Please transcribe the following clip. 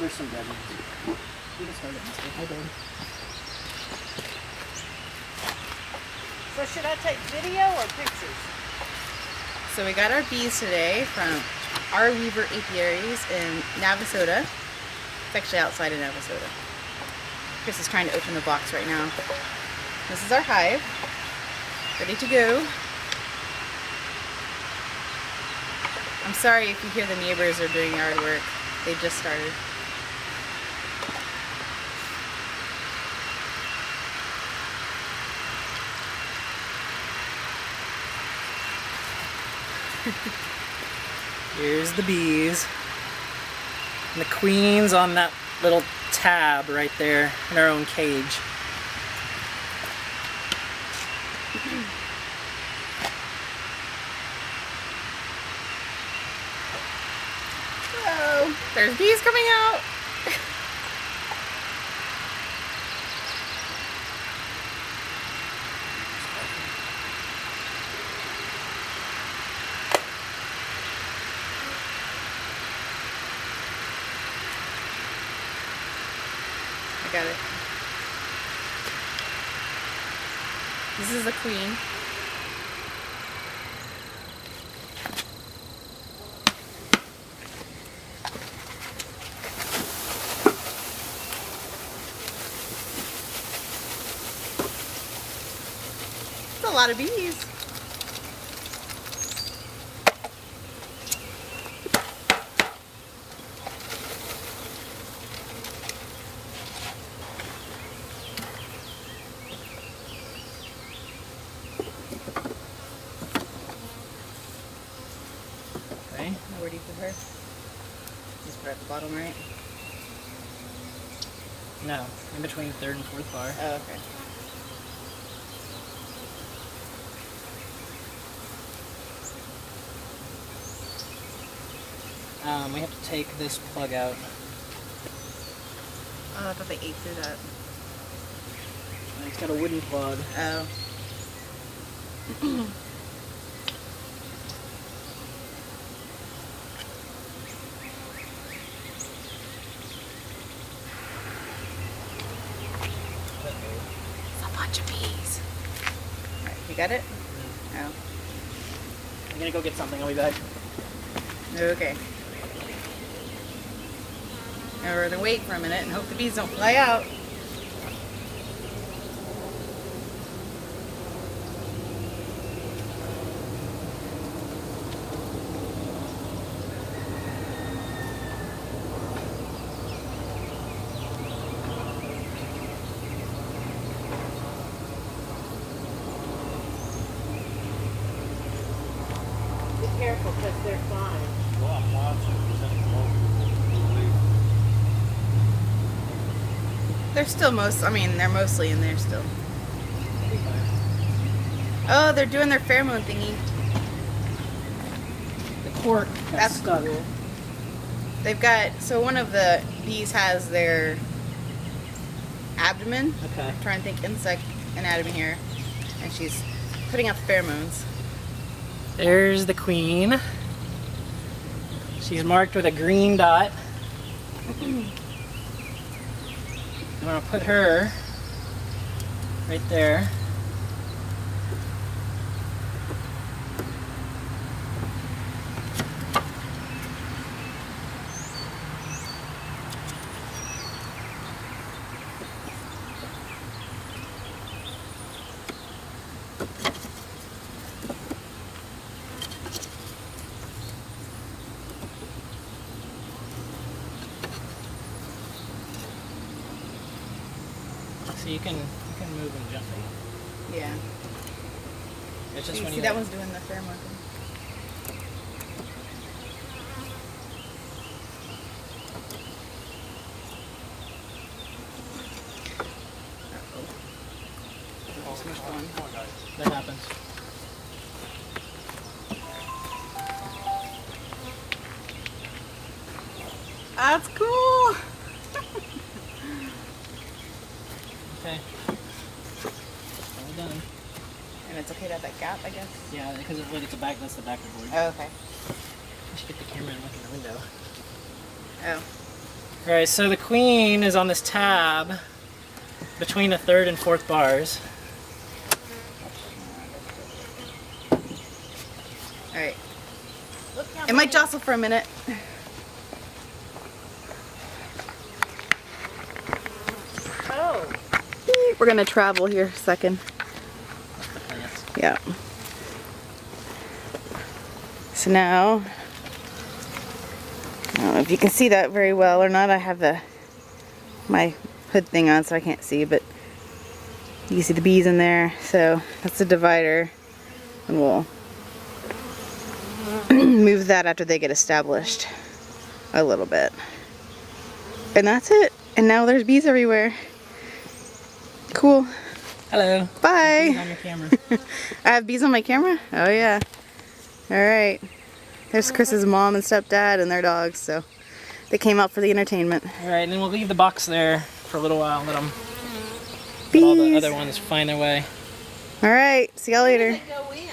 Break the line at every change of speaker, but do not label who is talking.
there's some dead ones. We just heard it. I did.
So should I take video or pictures?
So we got our bees today from our Weaver Apiaries in Navasota. It's actually outside of Navasota. Chris is trying to open the box right now. This is our hive, ready to go. I'm sorry if you hear the neighbors are doing yard work. They just started.
Here's the bees. And the queen's on that little tab right there in her own cage.
Whoa, there's bees coming out. I got it. This is the queen. It's a lot of bees.
Okay.
Now where do you put her? Just put her at the bottom, right?
No, in between third and fourth bar.
Oh, okay.
We have to take this plug out.
Oh, I thought they ate through that.
And it's got a wooden plug.
Oh. It's a bunch of bees. Alright, you got it? Oh.
I'm gonna go get something, I'll be back.
Okay. Now we're gonna wait for a minute and hope the bees don't fly out.
Be careful because they're flying.
Well, I'm watching.
They're still they're mostly in there still. Oh, they're doing their pheromone thingy.
The cork has
That's
stuck.
cool. They've got, so one of the bees has their abdomen.
Okay.
I'm trying to think insect anatomy here. And she's putting out the pheromones.
There's the queen. She's marked with a green dot. I'm gonna put her right there. So you can move and jump it.
Yeah.
It's just
See,
when
see
you
that one's doing the pheromone thing. Uh-oh. Just missed one.
that happens.
That's cool.
Okay. All done.
And it's okay to have that gap, I guess.
Yeah, because look, it's a back. That's the backer board.
Oh, okay.
I should get the camera and look in the window.
Oh.
Alright, so the queen is on this tab between the 3rd and 4th bars.
Alright. It might jostle for a minute.
Oh.
We're gonna travel here a second. Yeah. So now, I don't know if you can see that very well or not. I have my hood thing on so I can't see, but you can see the bees in there. So that's the divider, and we'll move that after they get established a little bit. And that's it. And now there's bees everywhere. Cool.
Hello.
Bye.
Bees on your camera.
I have bees on my camera? Oh yeah. Alright. There's Chris's mom and stepdad and their dogs, so they came out for the entertainment.
Alright, and then we'll leave the box there for a little while, let them
Bees.
let all the other ones find their way.
Alright, see y'all later.
Go in.